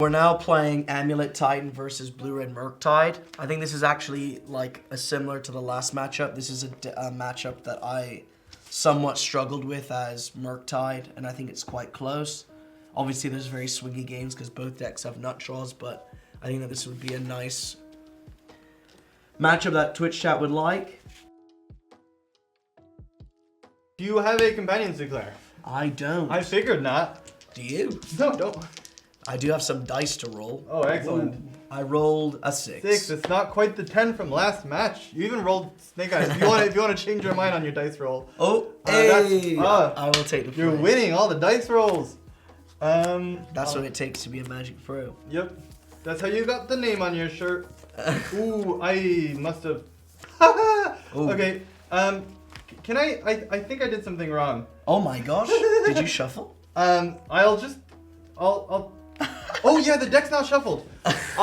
We're now playing Amulet Titan versus Blue-Red Murktide. I think this is actually like similar to the last matchup. This is a matchup that I somewhat struggled with as Murktide, and I think it's quite close. Obviously, there's very swingy games because both decks have nut draws, but I think that this would be a nice matchup that Twitch chat would like. Do you have a companion to declare? I don't. I figured not. Do you? No, don't. I do have some dice to roll. Oh, excellent. Ooh, I rolled a 6. 6. It's not quite the 10 from last match. You even rolled Snake Eyes. If you want to change your mind on your dice roll. Oh, hey! I will take the You're winning all the dice rolls. That's what it takes to be a Magic Pro. Yep. That's how you got the name on your shirt. Ooh, I must have. Okay. Can I think I did something wrong. Oh my gosh! Did you shuffle? I'll. Oh yeah, the deck's not shuffled. Let's.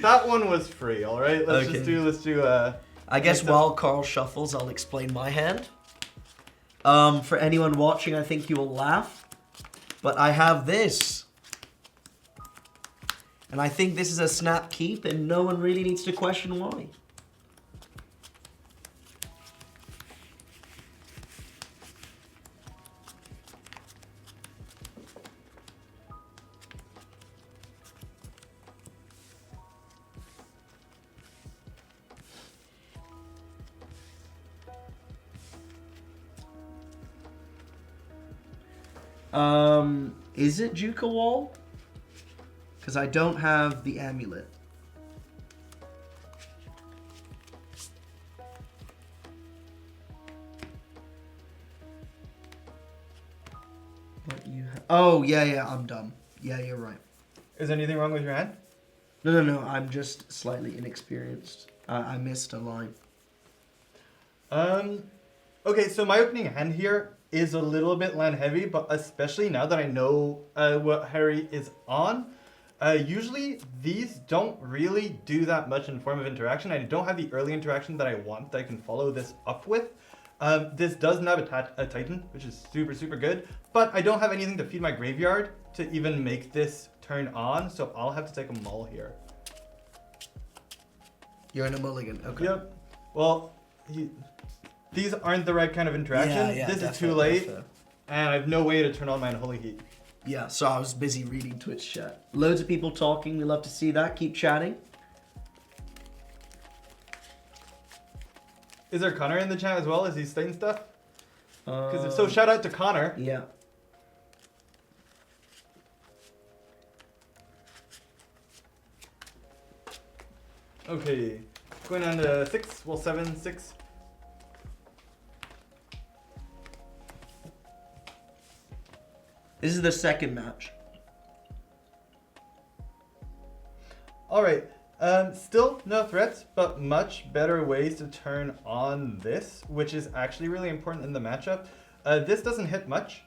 That one was free. All right. Let's do. I guess while Carl shuffles, I'll explain my hand. For anyone watching, I think you will laugh, but I have this, and I think this is a snap keep, and no one really needs to question why. Is it Juka Wall? Because I don't have the amulet. What you have? Oh, yeah, I'm dumb. Yeah, you're right. Is anything wrong with your hand? No, I'm just slightly inexperienced. I missed a line. Okay, so my opening hand here is a little bit land heavy, but especially now that I know what Harry is on. Usually these don't really do that much in form of interaction. I don't have the early interaction that I want that I can follow this up with. This doesn't have a Titan, which is super good, but I don't have anything to feed my graveyard to even make this turn on, so I'll have to take a mull here. You're in a mulligan, okay. Yep. Well, these aren't the right kind of interaction. Yeah, this is too late, and I have no way to turn on my Unholy Heat. Yeah, so I was busy reading Twitch chat. Loads of people talking. We love to see that. Keep chatting. Is there Connor in the chat as well? Is he saying stuff? Because if so, shout out to Connor. Yeah. Okay, going on to 6. Well, 7, 6. This is the second match. Alright, still no threats, but much better ways to turn on this, which is actually really important in the matchup. This doesn't hit much,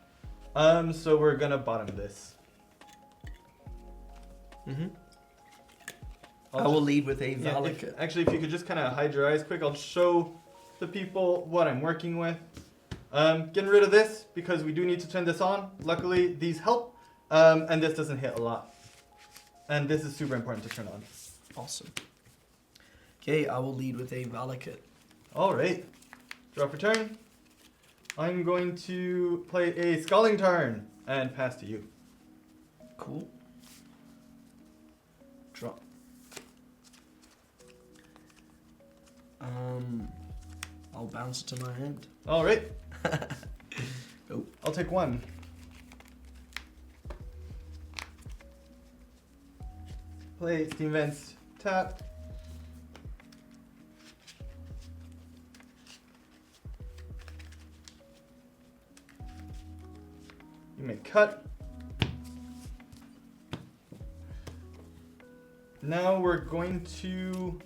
so we're gonna bottom this. I will lead with a Valakut. Actually, if you could just kind of hide your eyes quick, I'll show the people what I'm working with. Getting rid of this because we do need to turn this on. Luckily, these help, and this doesn't hit a lot. And this is super important to turn on. Awesome. Okay, I will lead with a Valakut. All right. Draw for turn. I'm going to play a Scalding Tarn and pass to you. Cool. Draw. I'll bounce it to my hand. All right. Oh. I'll take 1. Play Steam Vents, tap. You may cut. Now we're going to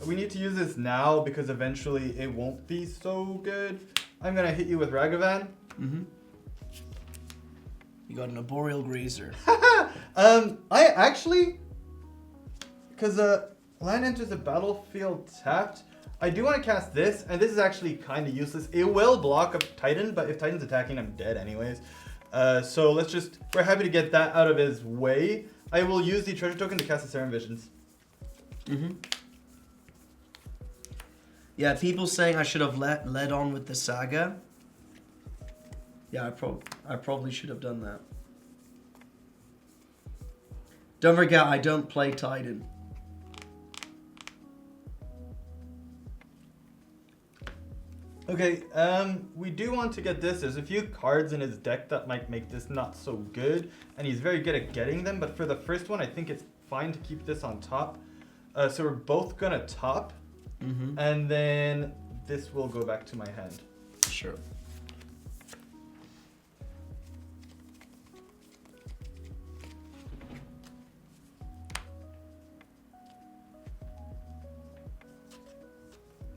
we need to use this now because eventually it won't be so good. I'm gonna hit you with Ragavan. You got an Arboreal Grazer. I actually, because land enters the battlefield tapped, I do want to cast this, and this is actually kind of useless. It will block a Titan, but if Titan's attacking, I'm dead anyways. So let's just, we're happy to get that out of his way. I will use the treasure token to cast the Serum Visions. Yeah, people saying I should have led on with the Saga. Yeah, I probably should have done that. Don't forget, I don't play Titan. Okay, we do want to get this. There's a few cards in his deck that might make this not so good, and he's very good at getting them, but for the first one, I think it's fine to keep this on top. So we're both gonna top, and then this will go back to my hand. Sure.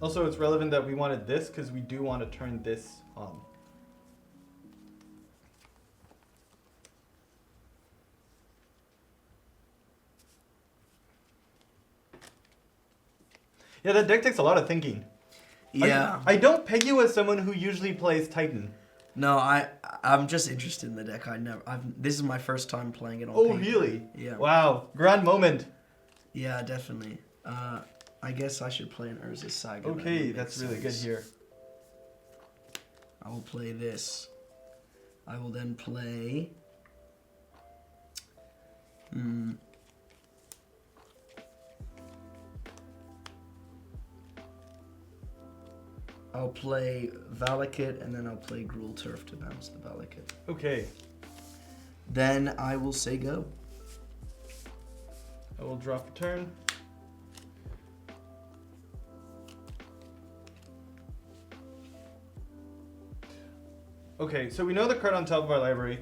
Also, it's relevant that we wanted this because we do want to turn this on. Yeah, that deck takes a lot of thinking. Yeah. I don't peg you as someone who usually plays Titan. No, I'm just interested in the deck. This is my first time playing it on Oh, paper. really? Yeah. Wow, grand moment. Yeah, definitely. I guess I should play an Urza's Saga. Okay, that's really good here. I will play this. I will then play... I'll play Valakut, and then I'll play Gruul Turf to bounce the Valakut. Okay. Then I will say go. I will drop a turn. Okay, so we know the card on top of our library,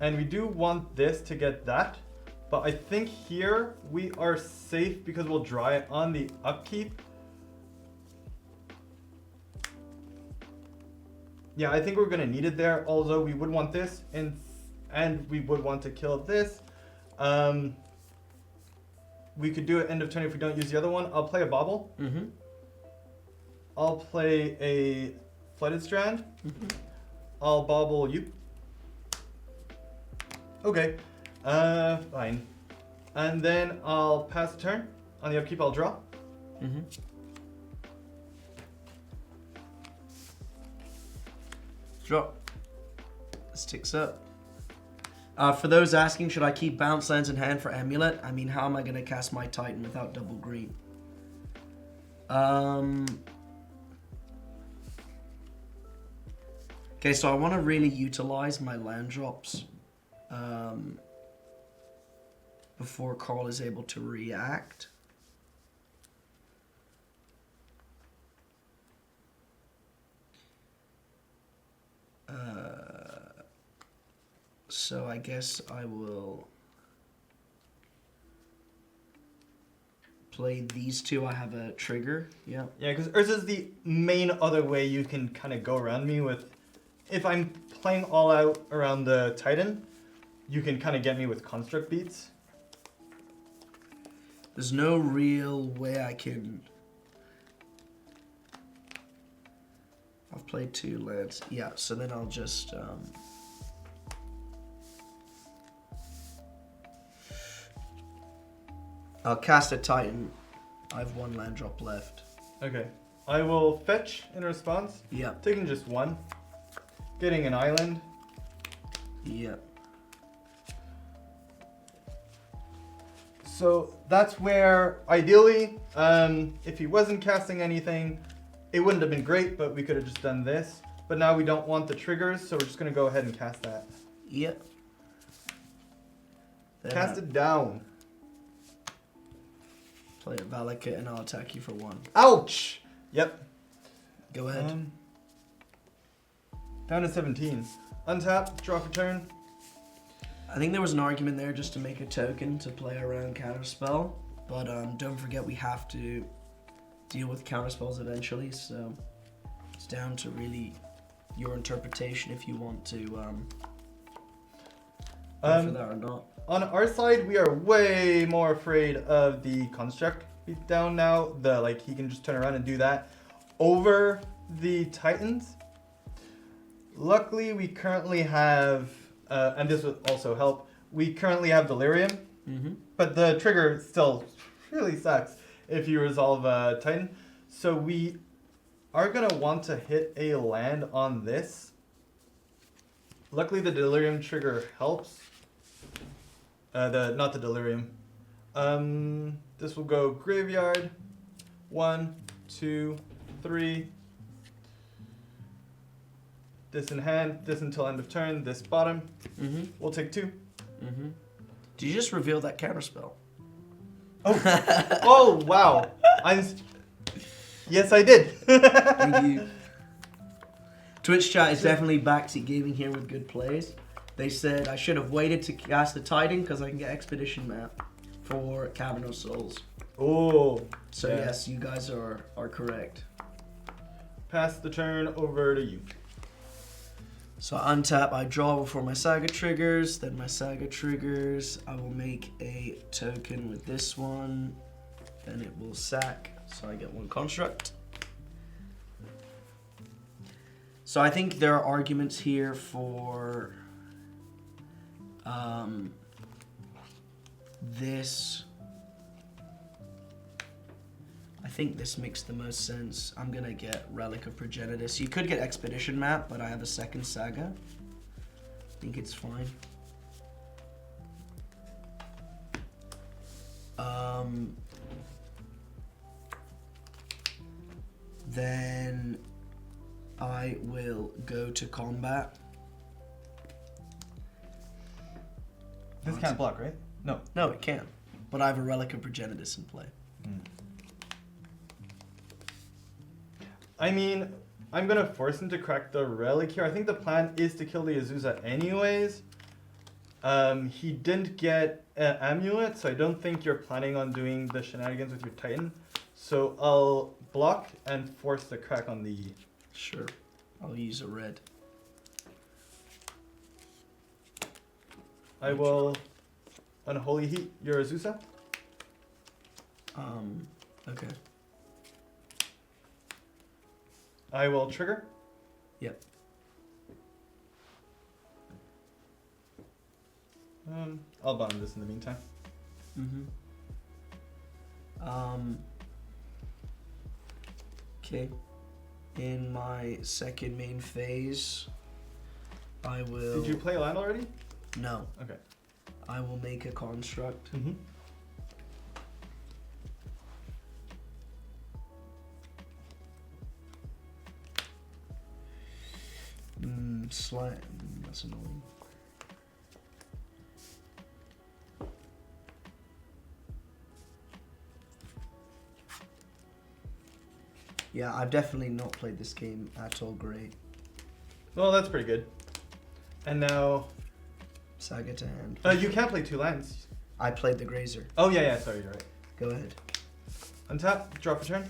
and we do want this to get that, but I think here we are safe because we'll draw it on the upkeep. Yeah, I think we're gonna need it there, although we would want this, and we would want to kill this. We could do it end of turn if we don't use the other one. I'll play a Bauble. I'll play a Flooded Strand. I'll Bauble you. Okay, fine. And then I'll pass the turn. On the upkeep, I'll draw. Drop. This ticks up. For those asking, should I keep bounce lands in hand for Amulet? I mean, how am I going to cast my Titan without double green? Okay, so I want to really utilize my land drops before Carl is able to react. So I guess I will play these two. I have a trigger. Yeah. Yeah, because Urza's the main other way you can kind of go around me with. If I'm playing all out around the Titan, you can kind of get me with construct beats. There's no real way I can... I've played two lands. Yeah, so then I'll just... I'll cast a Titan. I have one land drop left. Okay. I will fetch in response. Yeah. Taking just one. Getting an island. Yeah. So that's where, ideally, if he wasn't casting anything, it wouldn't have been great, but we could have just done this. But now we don't want the triggers, so we're just going to go ahead and cast that. Yep. Then Cast it down. Play a Valakut and I'll attack you for one. Ouch! Yep. Go ahead. Down to 17. Untap, draw for turn. I think there was an argument there just to make a token to play around Counterspell. But don't forget we have to deal with Counterspells eventually, so it's down to really your interpretation if you want to go for that or not. On our side, we are way more afraid of the construct beatdown now. He can just turn around and do that. over the Titans. Luckily, we currently have, and this would also help, we currently have Delirium, but the trigger still really sucks if you resolve Titan. So we are going to want to hit a land on this. Luckily, the Delirium trigger helps. Not the Delirium. This will go Graveyard. 1, 2, 3. This in hand, this until end of turn, this bottom. We'll take 2. Did you just reveal that counterspell? Oh, oh wow! Yes, I did. Thank you. Twitch chat is definitely backseat gaming here with good plays. They said I should have waited to cast the Titan because I can get Expedition Map for Cavern of Souls. Oh. So yes, you guys are correct. Pass the turn over to you. So I untap, I draw before my Saga triggers, then my Saga triggers. I will make a token with this one, then it will sack, so I get 1 construct. So I think there are arguments here for this. I think this makes the most sense. I'm gonna get Relic of Progenitus. You could get Expedition Map, but I have a second Saga. I think it's fine. Then I will go to combat. This can't block, right? No. No, it can. But I have a Relic of Progenitus in play. I mean, I'm going to force him to crack the Relic here. I think the plan is to kill the Azusa anyways. He didn't get an Amulet, so I don't think you're planning on doing the shenanigans with your Titan. So I'll block and force the crack on the... Sure. I'll use a red. I will Unholy Heat your Azusa. Okay. I will trigger. Yep. I'll bottom this in the meantime. Okay. In my second main phase, I will... Did you play land already? No. Okay. I will make a construct. That's annoying. Yeah, I've definitely not played this game at all great. Well, that's pretty good. And now... Saga to hand. You can't play 2 lands. I played the Grazer. Oh, yeah, sorry, you're right. Go ahead. Untap, drop a turn.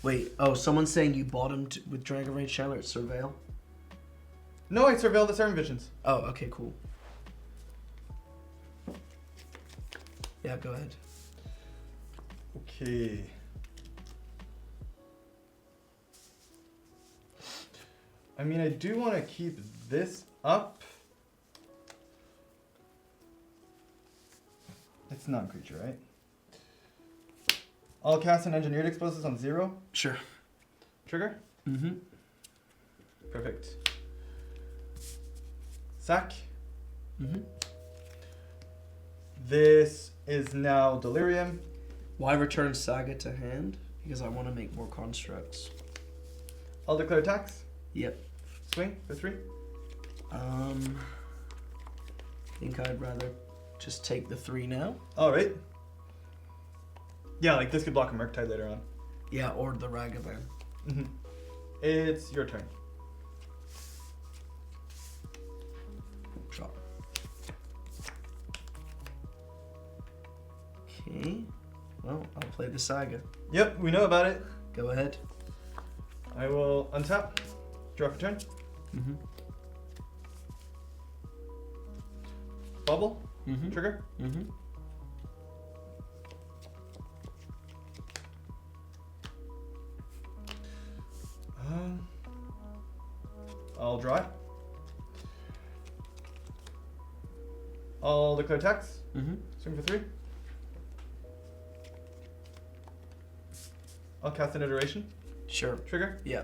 Wait, someone's saying you bottomed with Dragon Rage Shadow at Surveil? No, I surveilled the Seven Visions. Oh, okay, cool. Yeah, go ahead. Okay. I mean, I do want to keep this up. It's non-creature, right? I'll cast an Engineered Explosives on 0. Sure. Trigger? Perfect. Sack. This is now Delirium. Why return Saga to hand? Because I want to make more constructs. I'll declare attacks. Yep. Swing for 3. I think I'd rather just take the 3 now. Alright. Yeah, like this could block a Murktide later on. Yeah, or the Ragavan. It's your turn. Drop. Okay. Well, I'll play the Saga. Yep, we know about it. Go ahead. I will untap. Drop a turn. Bubble. Trigger. I'll draw it. I'll declare attacks. Swing for 3. I'll cast an iteration. Sure. Trigger. Yeah.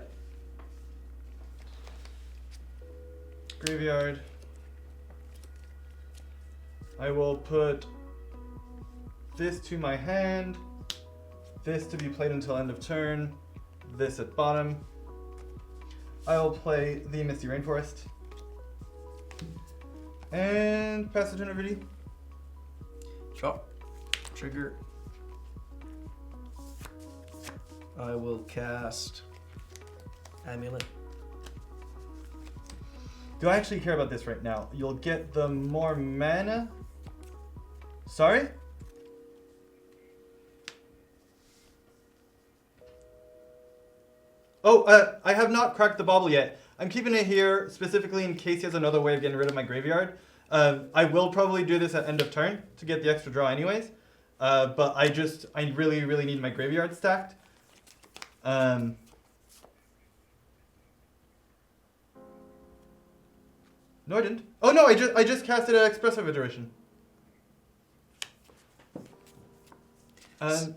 Graveyard. I will put this to my hand. This to be played until end of turn. This at bottom. I will play the Misty Rainforest. And pass the turn over to you. Draw. Trigger. I will cast Amulet. Do I actually care about this right now? You'll get the more mana. Sorry? Oh, I have not cracked the bauble yet. I'm keeping it here specifically in case he has another way of getting rid of my graveyard. I will probably do this at end of turn to get the extra draw anyways. But I really, really need my graveyard stacked. No, I didn't. Oh no, I just casted an expressive iteration.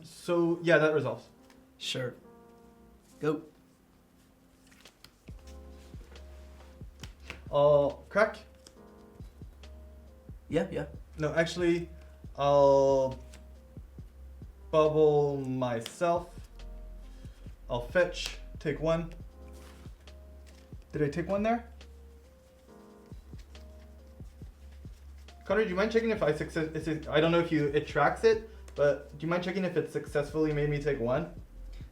So yeah, that resolves. Sure. Go. I'll crack. Yeah. No, actually, I'll bubble myself. I'll fetch, take 1. Did I take 1 there? Connor, do you mind checking if I I don't know if it tracks it, but do you mind checking if it successfully made me take 1?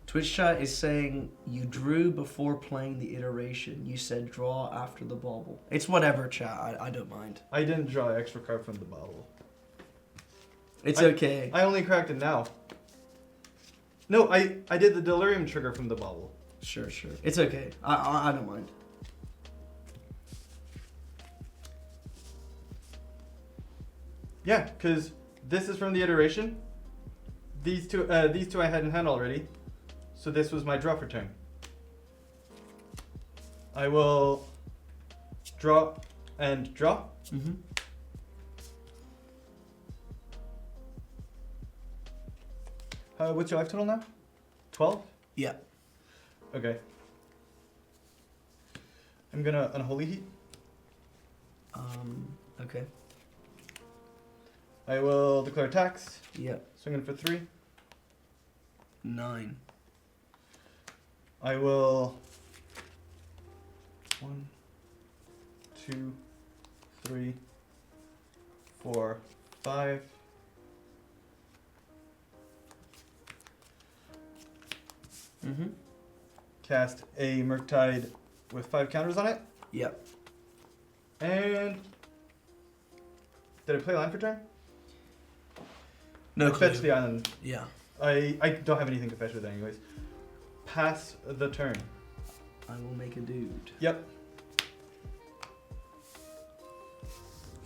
Twitch chat is saying you drew before playing the iteration. You said draw after the bauble. It's whatever, chat. I don't mind. I didn't draw an extra card from the bauble. It's okay. I only cracked it now. No, I did the delirium trigger from the bauble. Sure. It's okay. I don't mind. Yeah, because this is from the iteration. These two I had in hand already. So this was my draw for turn. I will draw and draw. What's your life total now? 12? Yeah. Okay. I'm gonna Unholy Heat. Okay. I will declare attacks. Yeah. Swinging for 3. 9. I will 1, 2, 3, 4, 5. Cast a Murktide with 5 counters on it. Yep. And did I play land for turn? No clue. Fetch the island. Yeah. I don't have anything to fetch with it anyways. Pass the turn. I will make a dude. Yep.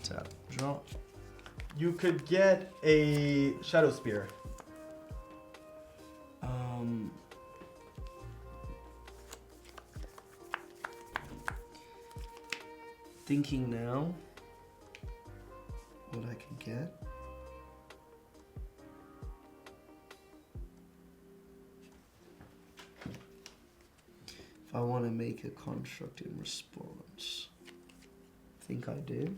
Tap. Draw. You could get a Shadow Spear. Thinking now what I can get. If I want to make a construct in response, I think I do.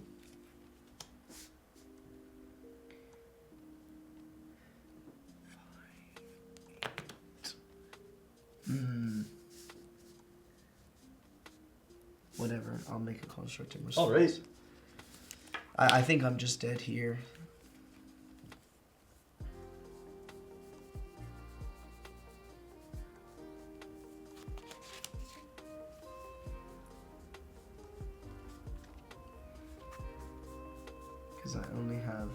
Whatever, I'll make a construct in response. Alright. I think I'm just dead here. Because I only have,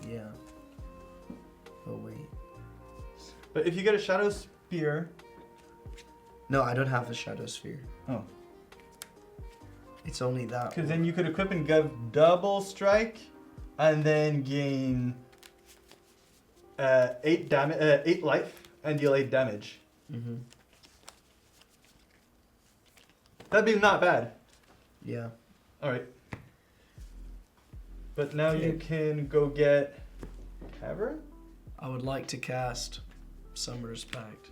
yeah. Oh wait. But if you get a Shadow Spear... No, I don't have the Shadow Sphere. Oh. It's only that. Because then you could equip and give double strike, and then gain 8 life, and deal 8 damage. That'd be not bad. Yeah. All right. But now Okay. you can go get Cavern? I would like to cast Summer's Pact.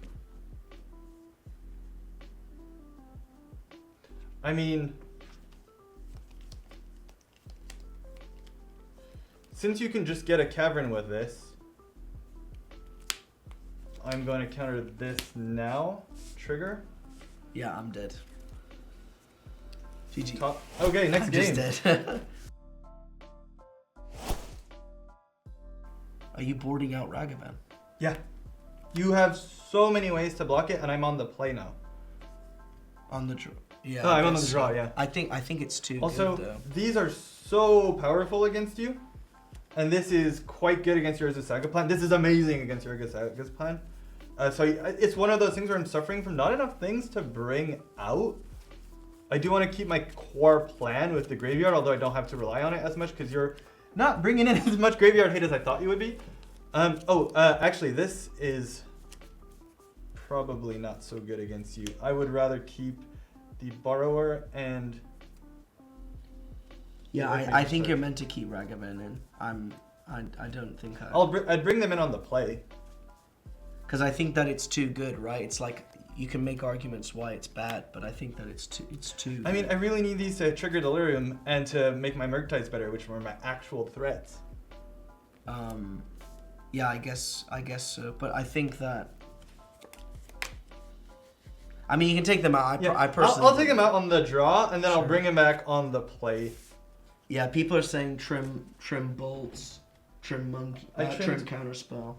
I mean, since you can just get a Cavern with this, I'm going to counter this now. Trigger. Yeah, I'm dead. GG. Okay, next I'm game. just dead. Are you boarding out Ragavan? Yeah. You have so many ways to block it, and I'm on the play now. On the draw. Yeah. Oh, I I'm on the guess draw, so. yeah. I think it's too Also, good though. these are so powerful against you. And this is quite good against your Izzet Saga plan. This is amazing against your Izzet Saga's plan. So it's one of those things where I'm suffering from not enough things to bring out. I do want to keep my core plan with the graveyard, although I don't have to rely on it as much because you're not bringing in as much graveyard hate as I thought you would be. Actually, this is probably not so good against you. I would rather keep the Borrower and... Yeah, I think you're meant to keep Ragavan in. I don't think I'd bring them in on the play. Because I think that it's too good, right? It's like you can make arguments why it's bad, but I think that it's too. I mean, I really need these to trigger Delirium and to make my Murktides better, which were my actual threats. Yeah, I guess so. But I think that. I mean, you can take them out. I personally. I'll take them out on the draw, and then Sure. I'll bring them back on the play. Yeah, people are saying trim bolts, trim monkey, trim counterspell.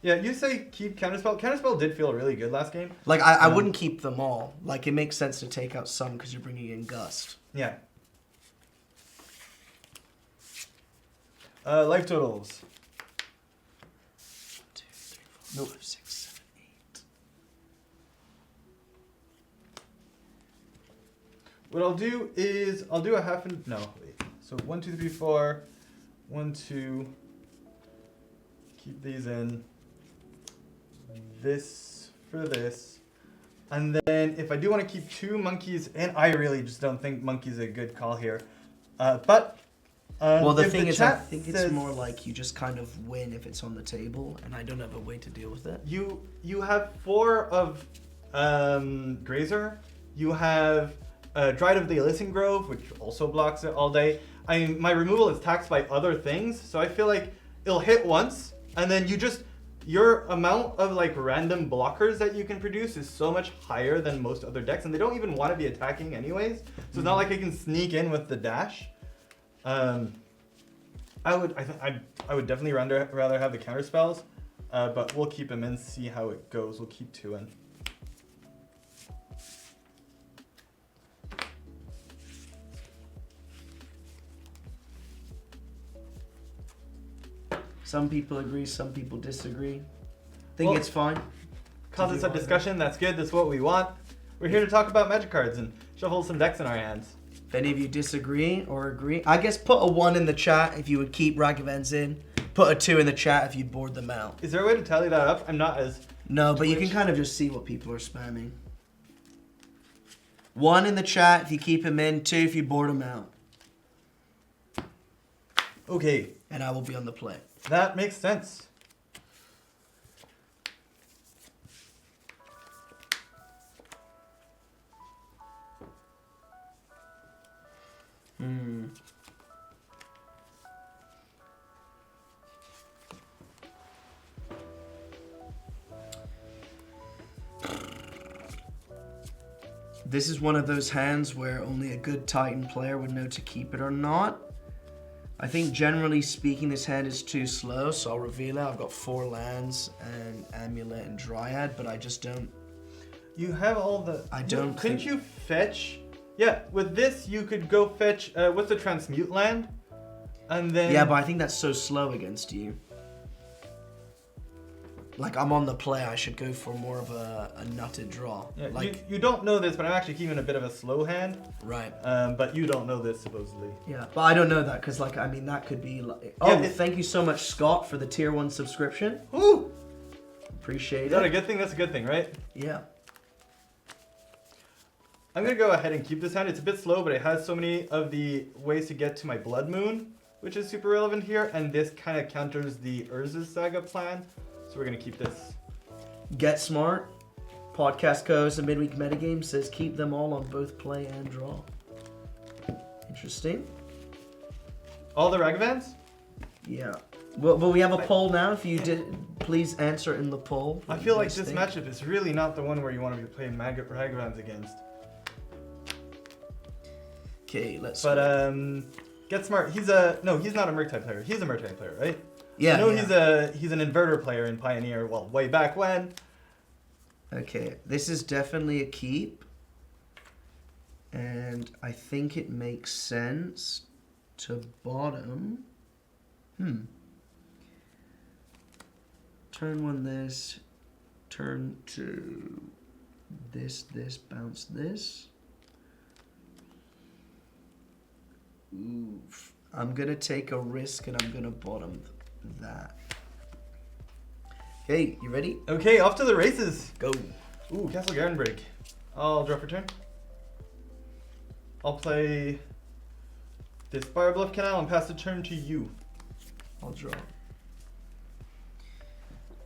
Yeah, you say keep Counterspell. Counterspell did feel really good last game. Like I wouldn't keep them all. Like it makes sense to take out some because you're bringing in Gust. Yeah. Life totals. 2, 3, 4, 5, 6, 7, 8. What I'll do is I'll do a half and no wait. So 1, 2, 3, 4. 1, 2. Keep these in. This for this. And then if I do want to keep 2 monkeys, and I really just don't think monkey's a good call here. Well, the if thing is, I chat think says it's more like you just kind of win if it's on the table, and I don't have a way to deal with it. you have 4 of Grazer. You have Dried of the Elysian Grove, which also blocks it all day. My removal is taxed by other things, so I feel like it'll hit once, and then your amount of like random blockers that you can produce is so much higher than most other decks, and they don't even want to be attacking anyways. So it's not like I can sneak in with the dash. I would definitely rather have the counter spells, but we'll keep them in, see how it goes. We'll keep 2 in. Some people agree, some people disagree. Think it's fine. Cause it's a discussion, that's good, that's what we want. We're here to talk about Magic cards and shuffle some decks in our hands. If any of you disagree or agree, I guess put a 1 in the chat if you would keep Ragavans in. Put a 2 in the chat if you'd board them out. Is there a way to tally that up? I'm not as... No, but you can kind of just see what people are spamming. 1 in the chat if you keep him in, 2 if you board him out. Okay, And I will be on the play. that makes sense. This is one of those hands where only a good Titan player would know to keep it or not. I think generally speaking this hand is too slow, so I'll reveal it. I've got 4 lands and Amulet and Dryad, but I just don't... You have all the... Couldn't you fetch... Yeah, with this you could go fetch... what's the transmute land? And then... Yeah, but I think that's so slow against you. Like, I'm on the play, I should go for more of a nutted draw. Yeah, like, you don't know this, but I'm actually keeping a bit of a slow hand. right. But you don't know this, supposedly. Yeah, but I don't know that, because, like, I mean, that could be like... Oh, thank you so much, Scott, for the tier 1 subscription. Woo! Appreciate Is that a it. good thing? That's a good thing, right? Yeah. I'm going to go ahead and keep this hand. It's a bit slow, but it has so many of the ways to get to my Blood Moon, which is super relevant here. And this kind of counters the Urza's Saga plan. So we're going to keep this. Get smart. Podcast co-host, a midweek metagame, says keep them all on both play and draw. Interesting. All the Ragavans? Yeah. Well, but we have a poll now. If you did, please answer in the poll. I feel like this matchup is really not the one where you want to be playing Ragavans against. Okay, let's. But get smart. He's not a Murktide player. He's a Murktide player, right? Yeah. I know he's an inverter player in Pioneer. Well, way back when. Okay, this is definitely a keep, and I think it makes sense to bottom. Turn one this, turn two this, bounce this. Oof. I'm gonna take a risk and I'm gonna bottom that. Okay, you ready? Okay, off to the races. Go. Ooh, Castle Garden Break. I'll draw for turn. I'll play this Fire Bluff Canal and pass the turn to you. I'll draw.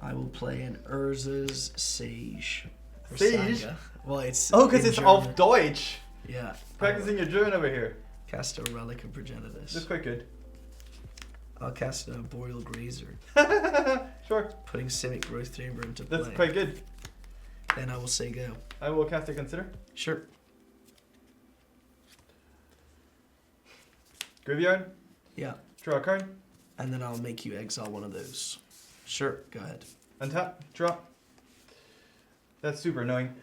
I will play an Urza's Sage. Or Sage? Saga. Well, it's. Oh, because in it's German. auf Deutsch. Yeah. Practicing your German over here. Cast a Relic of Progenitus. That's quite good. I'll cast a Boreal Grazer. Sure. Putting Simic Growth Chamber into play. That's quite good. Then I will say go. I will cast a Consider. Sure. Graveyard. Yeah. Draw a card. And then I'll make you exile one of those. Sure, go ahead. Untap. Draw. That's super annoying.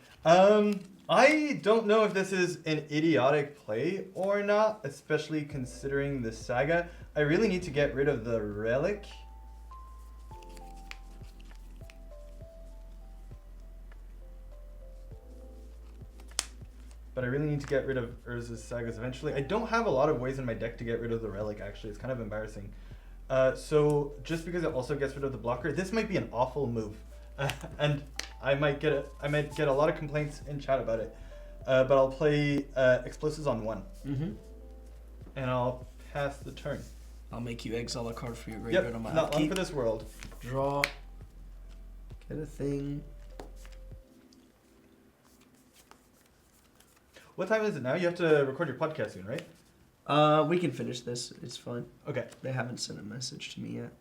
I don't know if this is an idiotic play or not, especially considering the Saga. I really need to get rid of the Relic. But I really need to get rid of Urza's Sagas eventually. I don't have a lot of ways in my deck to get rid of the Relic, actually. It's kind of embarrassing. So just because it also gets rid of the blocker, this might be an awful move. And I might get a lot of complaints in chat about it. But I'll play Explosives on 1. Mm-hmm. And I'll pass the turn. I'll make you exile a card for your graveyard Yep, on my not long upkeep. for this world. Draw. Get a thing. What time is it now? You have to record your podcast soon, right? We can finish this. It's fine. Okay. They haven't sent a message to me yet.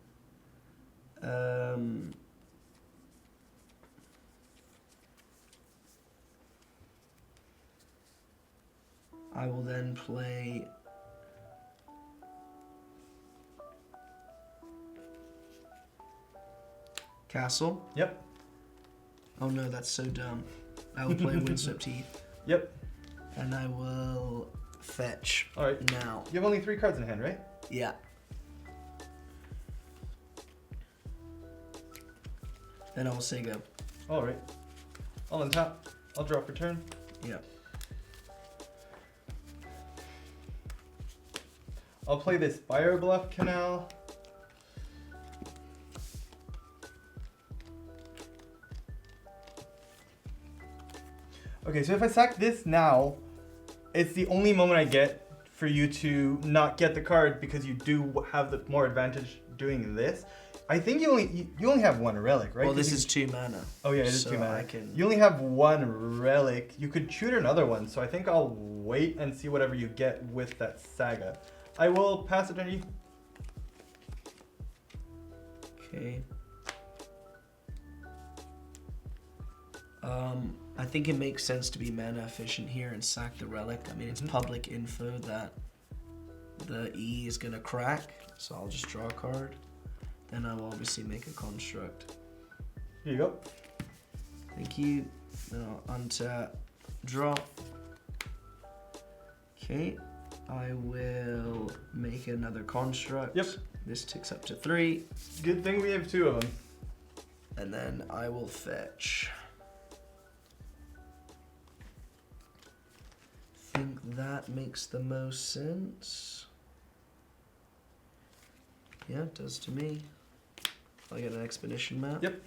I will then play Castle. Yep. Oh no, that's so dumb. I will play Windswept Heath. Yep. And I will fetch. All right. Now. You have only 3 cards in hand, right? Yeah. Then I will say go. All right. I'll untap. I'll draw for turn. Yeah. I'll play this Fire Bluff Canal. Okay, so if I sack this now, it's the only moment I get for you to not get the card because you do have the more advantage doing this. I think you only have 1 relic, right? Well, this is 2 mana. Oh yeah, it is so 2 mana. I can... You only have 1 relic. You could shoot another one, so I think I'll wait and see whatever you get with that Saga. I will pass it to you. Okay. I think it makes sense to be mana efficient here and sack the relic. I mean, it's public info that the E is gonna crack, so I'll just draw a card. Then I will obviously make a construct. Here you go. Thank you. Then I'll untap, draw. Okay. I will make another construct. Yep. This ticks up to 3. Good thing we have 2 of them. And then I will fetch. I think that makes the most sense. Yeah, it does to me. I get an expedition map. Yep.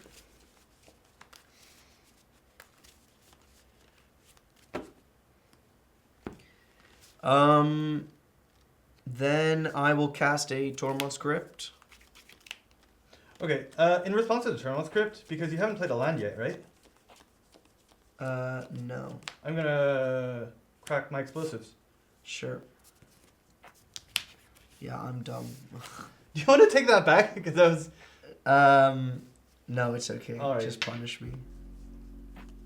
Then I will cast a Tormod's Crypt. Okay, in response to the Terminal Script, because you haven't played a land yet, right? No. I'm gonna crack my explosives. Sure. Yeah, I'm dumb. Do you want to take that back? Because that was... No, it's okay. All right. Just punish me.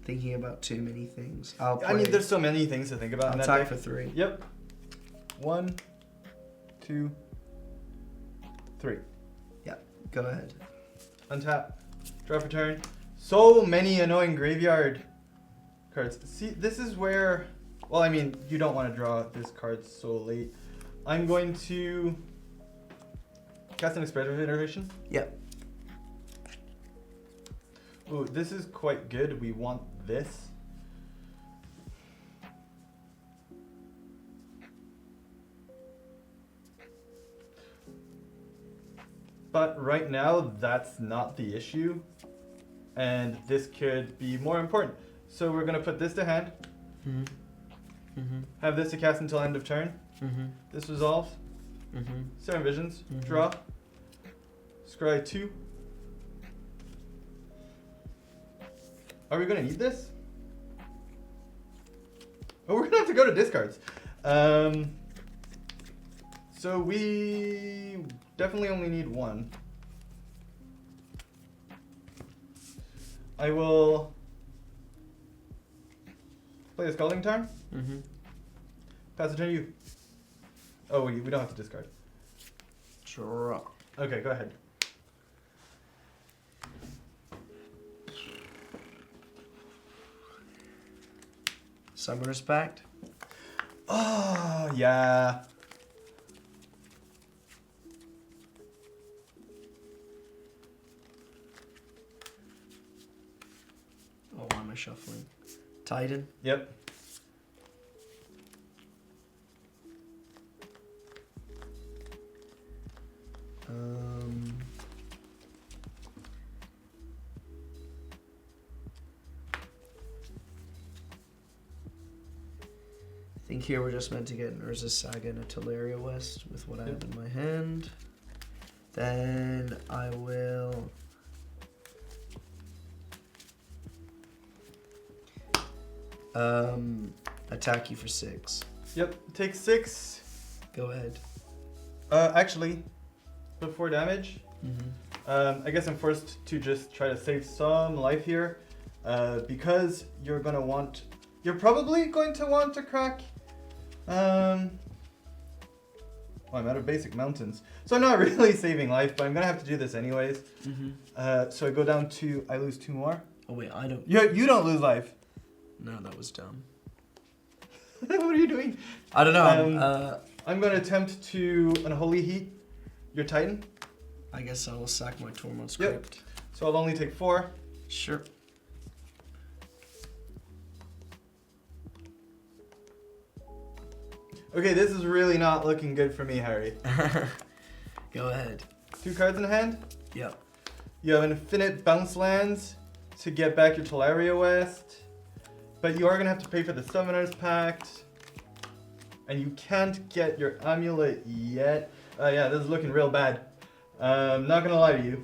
Thinking about too many things. I'll play. I mean, there's so many things to think about in I'll that attack deck. for 3. Yep. 1, 2, 3. Yeah, go ahead. Untap. Draw for turn. So many annoying graveyard cards. See, this is where... Well, I mean, you don't want to draw this card so late. I'm going to cast an Expressive Iteration. Yep. Ooh, this is quite good. We want this. But right now, that's not the issue. And this could be more important. So we're going to put this to hand. Mm-hmm. Mm-hmm. Have this to cast until end of turn. Mm-hmm. This resolves. Mm-hmm. 7 visions. Mhm. Draw. Scry 2. Are we going to need this? Oh, we're going to have to go to discards. So we definitely only need 1. I will play a Scalding Tarn. Mm-hmm. Pass the turn to you. Oh, we don't have to discard. Draw. Okay, go ahead. Summoner's Pact. Oh, yeah. Oh, why am I shuffling? Titan. Yep. I think here we're just meant to get an Urza's Saga and a Teleria West with what I have in my hand. Then I will attack you for 6. Yep, take 6. Go ahead. Actually, before damage, Mm-hmm. I guess I'm forced to just try to save some life here, because you're probably going to want to crack. Oh, I'm out of basic mountains, so I'm not really saving life, but I'm gonna have to do this anyways. Mm-hmm. So I go down to I lose 2 more. Oh wait, I don't. You don't lose life. No, that was dumb. What are you doing? I don't know. I'm going to attempt to Unholy Heat your Titan. I guess I will sack my Tormod's Yep. Crypt. So I'll only take 4. Sure. Okay, this is really not looking good for me, Harry. Go ahead. 2 cards in hand. Yep. You have infinite bounce lands to get back your Teleria West. But you are going to have to pay for the Summoner's Pact. And you can't get your Amulet yet. Yeah, this is looking real bad. Not going to lie to you.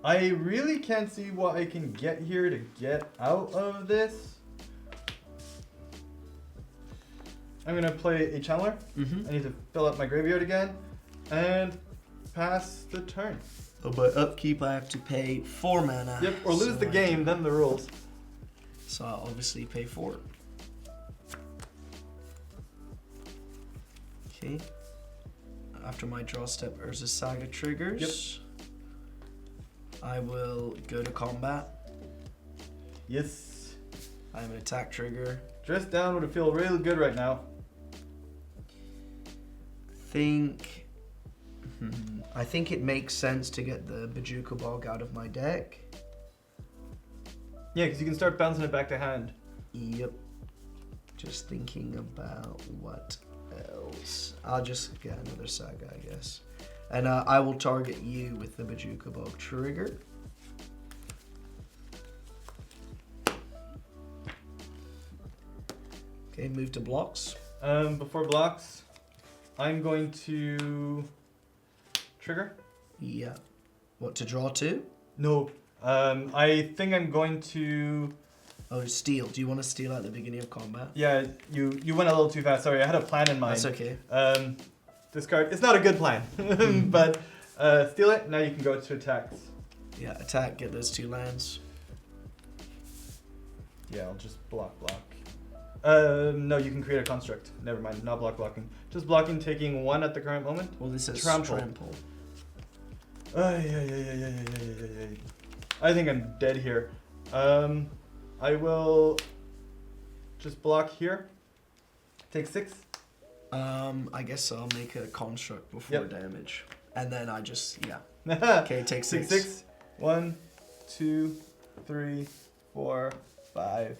I really can't see what I can get here to get out of this. I'm going to play a Channeler. Mm-hmm. I need to fill up my graveyard again. And pass the turn. Oh, but upkeep I have to pay 4 mana. Yep, or lose so the game, then the rules. So I'll obviously pay 4. Okay. After my draw step, Urza's Saga triggers. I will go to combat. Yes. I have an attack trigger. Dress down would feel really good right now. I think it makes sense to get the Bajuka Bog out of my deck. Yeah, because you can start bouncing it back to hand. Yep. Just thinking about what spells. I'll just get another saga, I guess. And I will target you with the Bajuka Bog trigger. Okay, move to blocks. Before blocks, I'm going to trigger. Yeah. What, to draw 2? No. I think I'm going to... Oh, steal. Do you want to steal at the beginning of combat? Yeah, you went a little too fast. Sorry, I had a plan in mind. That's okay. Discard. It's not a good plan, but steal it. Now you can go to attacks. Yeah, attack, get those 2 lands. Yeah, I'll just block. No, you can create a construct. Never mind, not blocking. Just blocking, taking 1 at the current moment. Well, this is Trample. Yeah. I think I'm dead here. I will just block here. Take 6. I guess I'll make a construct before damage. And then I just, yeah. Okay, take 6. 6. 1, 2, 3, 4, 5,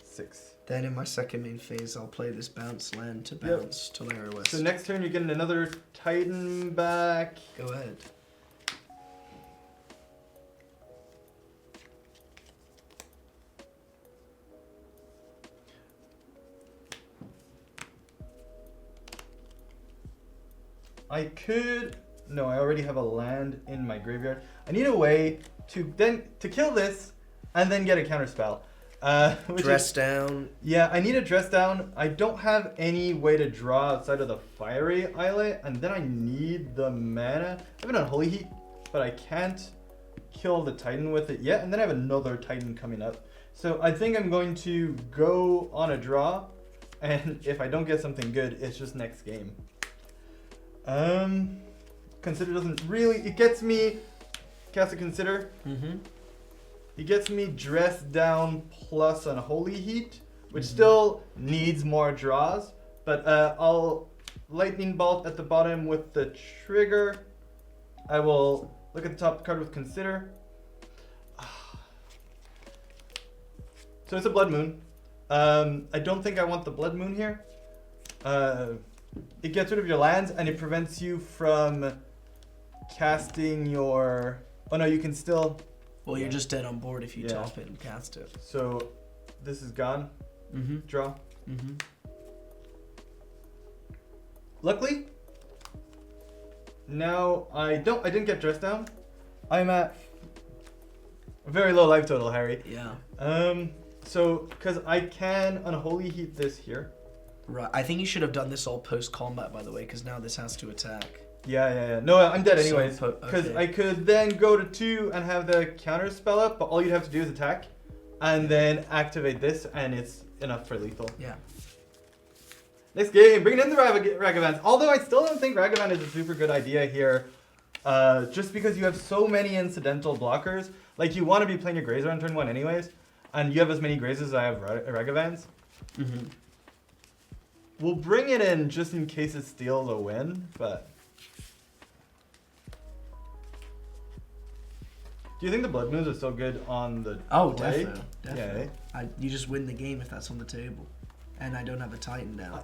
6. Then in my second main phase, I'll play this bounce land to bounce to Lair West. So next turn, you're getting another Titan back. Go ahead. I could... No, I already have a land in my graveyard. I need a way to kill this and then get a counter spell. Dress down. Yeah, I need a dress down. I don't have any way to draw outside of the fiery islet, and then I need the mana. I have an Unholy Heat, but I can't kill the Titan with it yet, and then I have another Titan coming up. So I think I'm going to go on a draw, and if I don't get something good, it's just next game. Consider doesn't really... It gets me... Cast a Consider. It gets me dressed down plus Unholy Heat, which still needs more draws. But I'll Lightning Bolt at the bottom with the trigger. I will look at the top card with Consider. So it's a Blood Moon. I don't think I want the Blood Moon here. It gets rid of your lands and it prevents you from casting your... Oh no, you can still... Well, you're just dead on board if you top it and cast it. So this is gone. Draw. Luckily, now I didn't get dressed down. I'm at a very low life total, Harry. Yeah. So because I can Unholy Heat this here. Right. I think you should have done this all post-combat, by the way, because now this has to attack. Yeah. No, I'm dead anyways. So, Because okay. I could then go to 2 and have the counter spell up, but all you'd have to do is attack, and then activate this, and it's enough for lethal. Yeah. Next game, bringing in the Ragavans. Although I still don't think Ragavan is a super good idea here, just because you have so many incidental blockers. Like, you want to be playing your Grazer on turn 1 anyways, and you have as many Grazers as I have Ragavans. We'll bring it in just in case it steals a win, but... Do you think the Blood Moons are still good on the play? Definitely. Yeah. You just win the game if that's on the table. And I don't have a Titan now.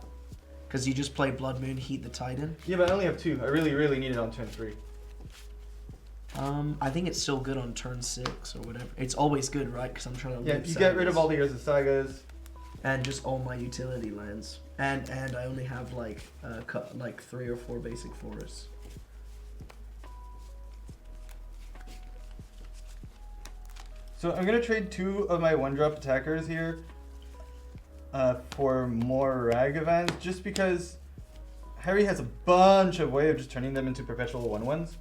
Because you just play Blood Moon, heat the Titan. Yeah, but I only have 2. I really need it on turn 3. I think it's still good on turn 6 or whatever. It's always good, right? Because I'm trying to you get rid of all the Years of Sagas. And just all my utility lands. And I only have like 3 or 4 basic forests. So I'm gonna trade 2 of my 1-drop attackers here for more Ragavans, just because Harry has a bunch of way of just turning them into perpetual 1/1s.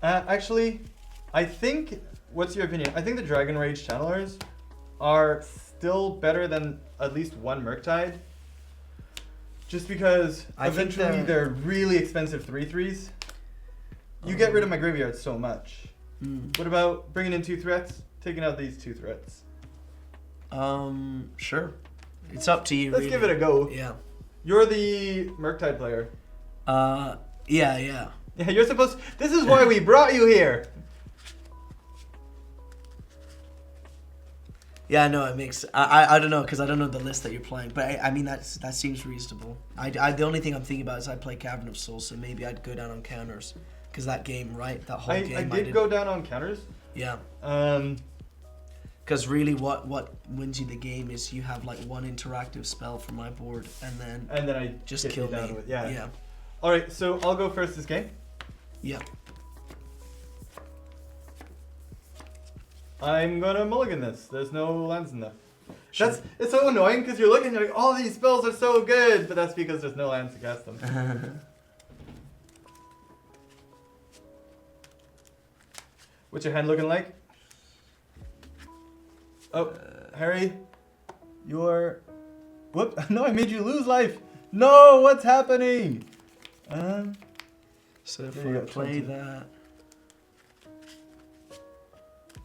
Actually, I think, what's your opinion? I think the Dragon Rage Channelers are still better than at least 1 Murktide, just because eventually they're really expensive 3/3s. You get rid of my graveyard so much. What about bringing in 2 threats? Taking out these 2 threats. Sure. It's up to you. Let's give it a go. Yeah. You're the Murktide player. Yeah. Yeah, you're supposed... This is why we brought you here. Yeah, no, it makes. I don't know because I don't know the list that you're playing, but I mean that seems reasonable. The only thing I'm thinking about is I play Cavern of Souls, so maybe I'd go down on counters, because that game, right? That whole game. I did go down on counters. Yeah. Because really, what wins you the game is you have like one interactive spell from my board, and then I just get kill you down me. with yeah. Yeah. All right, so I'll go first this game. Yeah. I'm gonna mulligan this. There's no lands in there. Sure. It's so annoying because you're looking, you're like, all these spells are so good, but that's because there's no lands to cast them. What's your hand looking like? Oh, Harry, you're. Whoop! No, I made you lose life. No, what's happening? So if There you I go, play 20. that.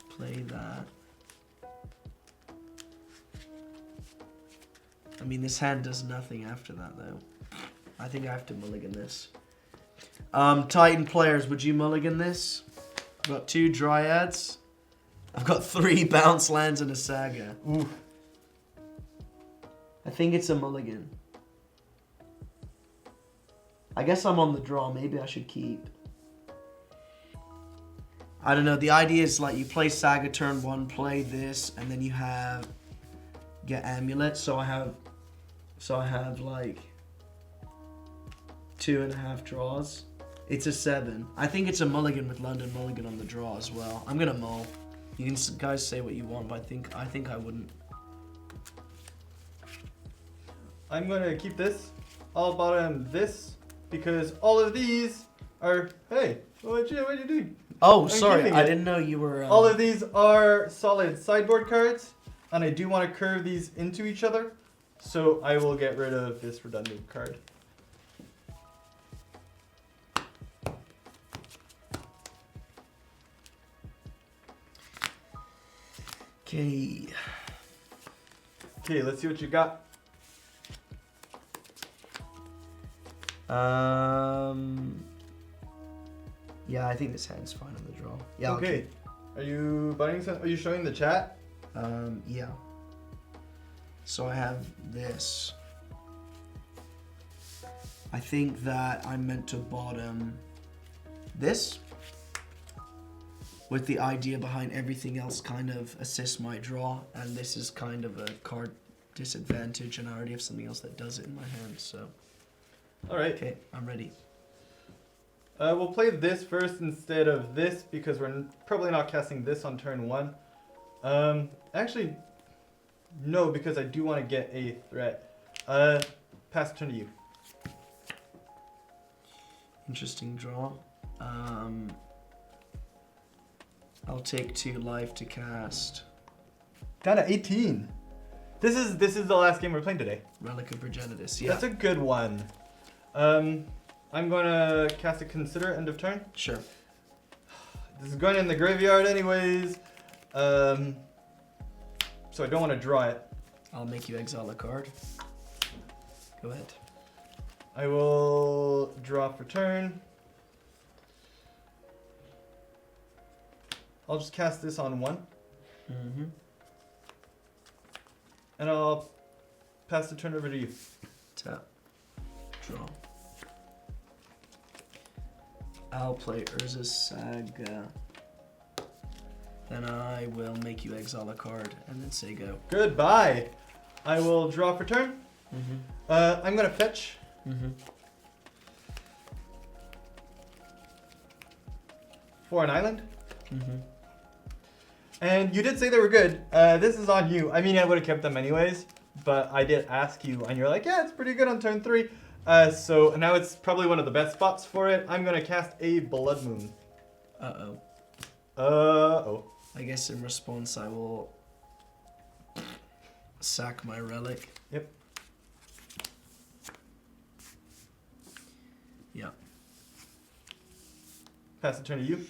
Play that. I mean, this hand does nothing after that, though. I think I have to mulligan this. Titan players, would you mulligan this? I've got 2 Dryads. I've got 3 bounce lands and a Saga. Ooh. I think it's a mulligan. I guess I'm on the draw. Maybe I should keep. I don't know. The idea is like you play Saga turn 1, play this, and then you get Amulet. So I have like 2.5 draws. It's a 7. I think it's a mulligan with London mulligan on the draw as well. I'm gonna mull. You can guys say what you want, but I think I wouldn't. I'm gonna keep this. I'll bottom this because all of these are. Hey, what'd you do? Oh, I'm sorry. keeping I it. didn't know you were. All of these are solid sideboard cards, and I do want to curve these into each other, so I will get rid of this redundant card. Okay. Okay, let's see what you got. Yeah, I think this hand's fine on the draw. Yeah. I'll Okay. Are you buying some? Are you showing the chat? Yeah. So I have this. I think that I'm meant to bottom this, with the idea behind everything else kind of assists my draw, and this is kind of a card disadvantage, and I already have something else that does it in my hand, so. All right. Okay, I'm ready. We'll play this first instead of this because we're probably not casting this on turn 1. Actually, no, because I do want to get a threat. Pass turn to you. Interesting draw. I'll take 2 life to cast Down to 18. This is the last game we're playing today. Relic of Progenitus. Yeah. That's a good one. I'm going to cast a Consider end of turn. Sure. This is going in the graveyard anyways. So I don't want to draw it. I'll make you exile a card. Go ahead. I will draw for turn. I'll just cast this on 1. Mm-hmm. And I'll pass the turn over to you. Tap. Draw. I'll play Urza's Saga. Then I will make you exile a card and then say go. Goodbye. I will draw for turn. Mm-hmm. I'm going to fetch. Mm-hmm. For an island. Mm-hmm. And you did say they were good. This is on you. I mean, I would have kept them anyways, but I did ask you, and you're like, yeah, it's pretty good on turn 3. So now it's probably one of the best spots for it. I'm going to cast a Blood Moon. Uh-oh. Uh-oh. I guess in response I will sack my relic. Yep. Yeah. Pass the turn to you.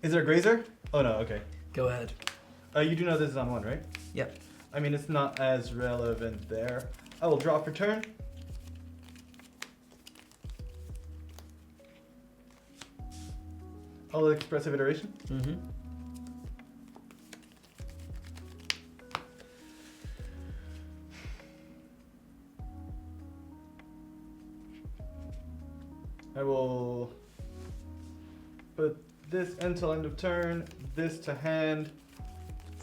Is there a grazer? Oh no, okay. Go ahead. You do know this is on 1, right? Yep. I mean, it's not as relevant there. I will draw for turn. I'll expressive iteration. Mm-hmm. I will put this until end of turn, this to hand,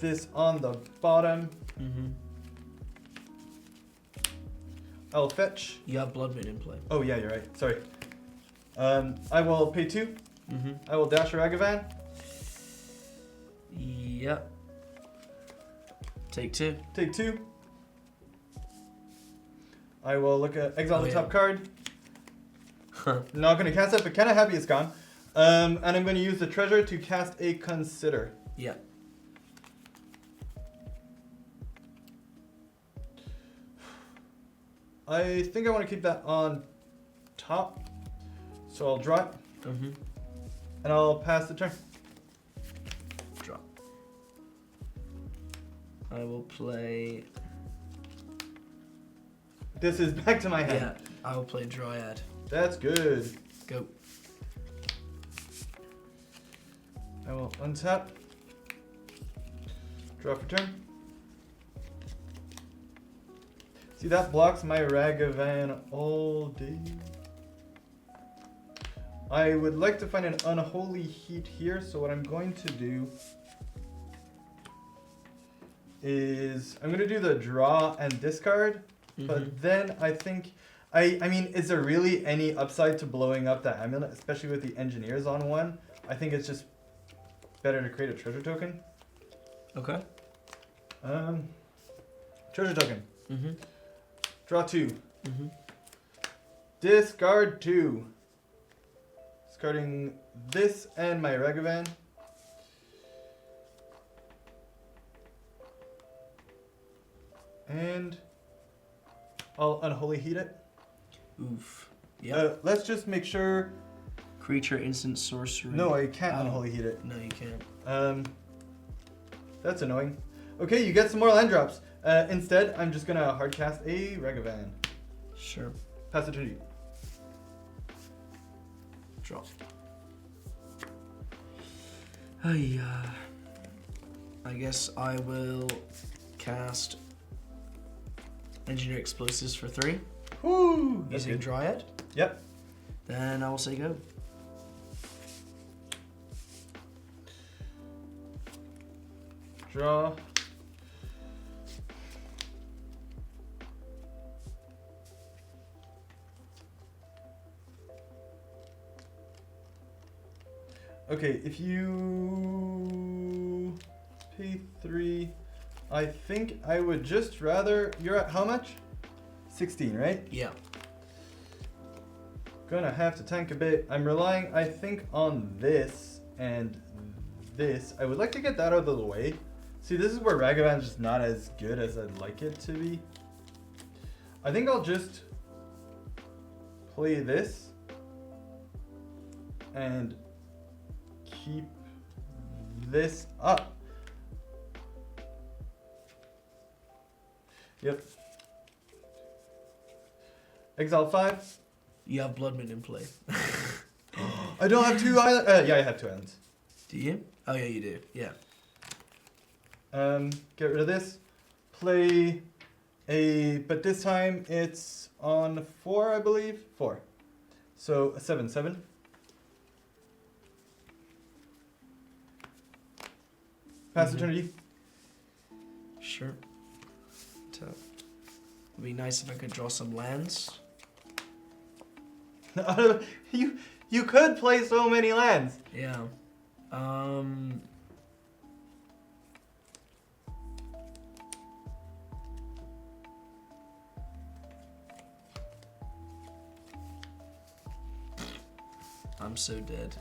this on the bottom. Mm-hmm. I'll fetch. You have Blood Moon in play. Oh yeah, you're right. Sorry. I will pay 2. Mm-hmm. I will dash a Ragavan. Yep. Take 2. Take 2. I will look at exile the top card. Not gonna cast it, but kinda happy it's gone. And I'm gonna use the treasure to cast a Consider. Yeah. I think I want to keep that on top. So I'll draw it. Mm-hmm. And I'll pass the turn. Drop. I will play. This is back to my hand. Yeah, I will play Dryad. That's good. Go. I will untap. Draw for turn. See, that blocks my Ragavan all day. I would like to find an Unholy Heat here, so what I'm going to do is I'm going to do the draw and discard, but then I think, I mean, is there really any upside to blowing up that amulet, especially with the engineers on 1? I think it's just better to create a treasure token. Okay. Treasure token. Mm-hmm. Draw 2. Mm-hmm. Discard 2. Discarding this and my Ragavan. And I'll Unholy Heat it. Oof. Yeah. Let's just make sure. Creature, instant, sorcery. No, I can't Oh. Unholy Heat it. No, you can't. That's annoying. Okay, you get some more land drops. Instead, I'm just gonna hard cast a Ragavan. Sure. Pass it to you. Drop. I guess I will cast Engineer Explosives for 3. Woo! That's Using good. Dryad. Yep. Then I will say go. Draw. Okay, if you pay 3, I think I would just rather. You're at how much? 16, right? Yeah. Gonna have to tank a bit. I'm relying, I think, on this and this. I would like to get that out of the way. See, this is where Ragavan's just not as good as I'd like it to be. I think I'll just play this and keep this up. Yep. Exile 5. You have Blood Moon in play. I don't have 2 islands. Yeah, I have 2 islands. Do you? Oh yeah, you do. Yeah. Get rid of this. Play a, but this time it's on 4, I believe. 4. So a 7/7. Pass the turn to you. Sure. Tap. It'd be nice if I could draw some lands. You could play so many lands. Yeah. I'm so dead.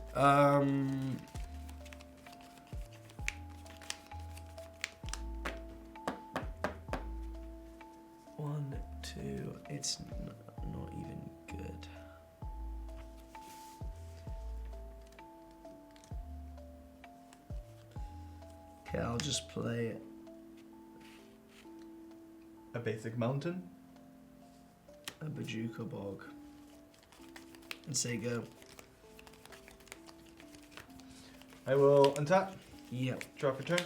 1, 2. It's not even good. Okay, I'll just play A basic mountain. a Bajuka Bog. And say go. I will untap, Yep. drop return.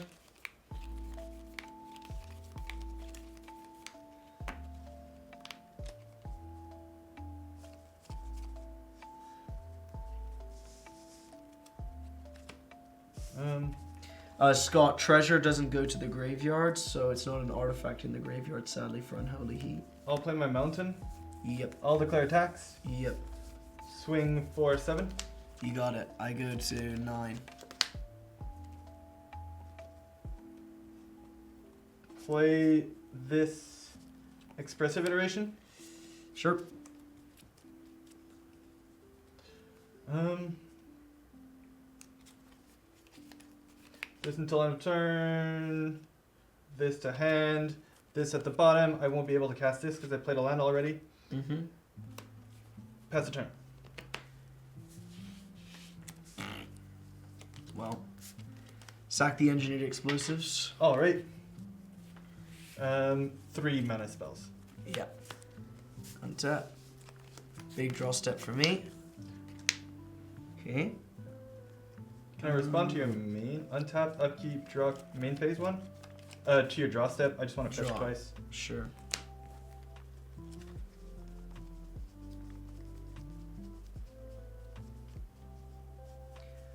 Scott, treasure doesn't go to the graveyard, so it's not an artifact in the graveyard, sadly, for Unholy Heat. I'll play my mountain. Yep. I'll declare attacks. Yep. Swing for 7. You got it. I go to 9. Play this expressive iteration. Sure. This until end of turn. This to hand. This at the bottom. I won't be able to cast this because I played a land already. Mm-hmm. Pass the turn. Well, sack the engineered explosives. All right. 3 mana spells. Yep. Untap. Big draw step for me. Okay. Can I respond to your main? Untap, upkeep, draw main phase 1? To your draw step. I just want to fetch Draw. twice. Sure.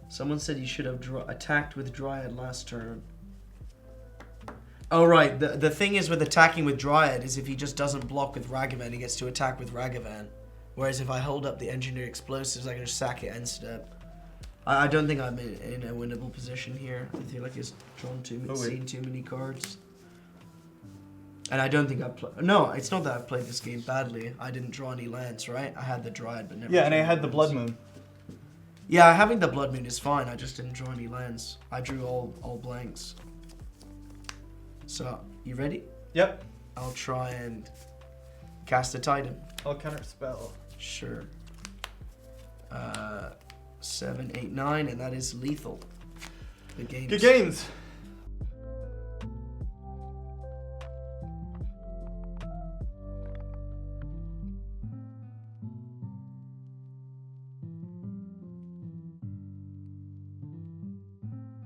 Someone said you should have attacked with Dryad last turn. Oh, right. The thing is with attacking with Dryad is if he just doesn't block with Ragavan, he gets to attack with Ragavan. Whereas if I hold up the engineered explosives, I can just sack it end step. I don't think I'm in a winnable position here. I feel like he's drawn seen too many cards. And I don't think I've played... No, it's not that I've played this game badly. I didn't draw any lands, right? I had the Dryad, but never... Yeah, and I drew had the lands. Blood Moon. Yeah, having the Blood Moon is fine. I just didn't draw any lands. I drew all blanks. So, you ready? Yep. I'll try and cast a Titan. I'll counter spell. Sure. 7, 8, 9, and that is lethal. Good games. Good games.